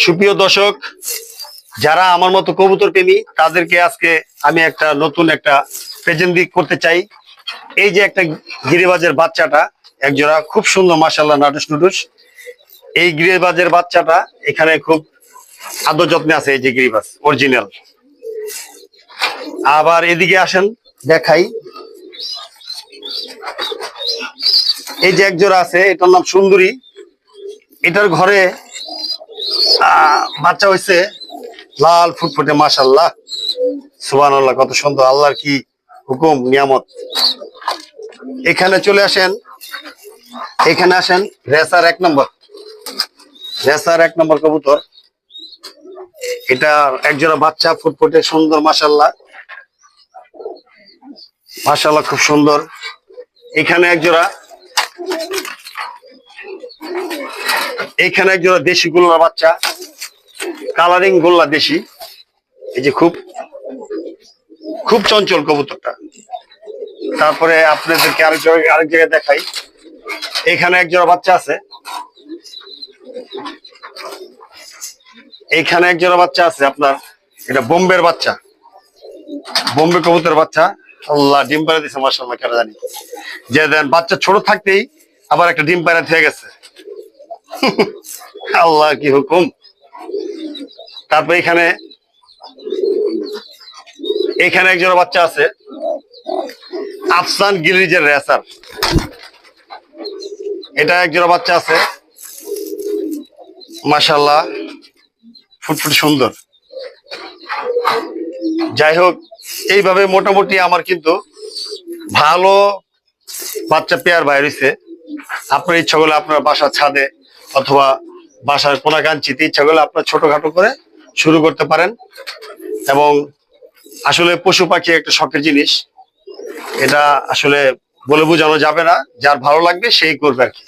সুপ্রিয় দর্শক, যারা আমার মতো কবুতর প্রেমী তাদেরকে আজকে আমি একটা নতুন একটা প্রেজেন্ট করতে চাই। এই যে একটা গিরিবাজের বাচ্চাটা একজোড়া খুব সুন্দর, মাশাআল্লাহ, নাটুস নুটুস। এই গিরিবাজের বাচ্চাটা এখানে খুব আদর যত্নে আছে। এই যে গিরিবাজ অরিজিনাল। আবার এদিকে আসেন, দেখাই। এই যে একজোড়া আছে, এটার নাম সুন্দরী। এটার ঘরে বাচ্চা হয়েছে লাল ফুটফুটে, মাশাআল্লাহ, সুবহানাল্লাহ, কত সুন্দর, আল্লাহর কি হুকুম, নিয়ামত। এখানে চলে আসেন, এখানে আসেন। রেসার 1 নম্বর, রেসার 1 নম্বর কবুতর। এটা একজোড়া বাচ্চা, ফুটফুটে সুন্দর, মাশাআল্লাহ, মাশাআল্লাহ, খুব সুন্দর। এখানে একজোড়া, এখানে একজোড়া দেশি গোল্লার বাচ্চা, কালারিং গোল্লা দেশি। এই যে খুব খুব চঞ্চল কবুতরটা। তারপরে আপনাদেরকে আরেক জায়গায় দেখাই। এখানে একজোড়া বাচ্চা আছে, এইখানে একজোড়া বাচ্চা আছে আপনার। এটা বোম্বের বাচ্চা, বোম্বে কবুতরের বাচ্চা। আল্লাহ, ডিম পাড়া দিছে, মাশাআল্লাহ, কেন জানি। যে দেন বাচ্চা ছোট থাকতেই আবার একটা ডিম পাড়া হয়ে গেছে। আল্লাহ কি হুকুম। তারপর এখানে একজোড়া বাচ্চা আছে, আফসান গিরিজের রেসার। এটা একজোড়া বাচ্চা আছে, মাশাআল্লাহ, ফুটফুট সুন্দর। যাই হোক, এইভাবে মোটামুটি আমার কিন্তু ভালো বাচ্চা পেয়ার বাইর হয়েছে। আপনার ইচ্ছা করলে আপনার বাসার ছাদে অথবা বাসার কোনাকাঞ্চিতে ইচ্ছা করলে আপনার ছোটখাটো করে শুরু করতে পারেন। এবং আসলে পশু পাখি একটা শখের জিনিস, এটা আসলে বলে বোঝানো যাবে না। যার ভালো লাগবে সেই করবে আর কি।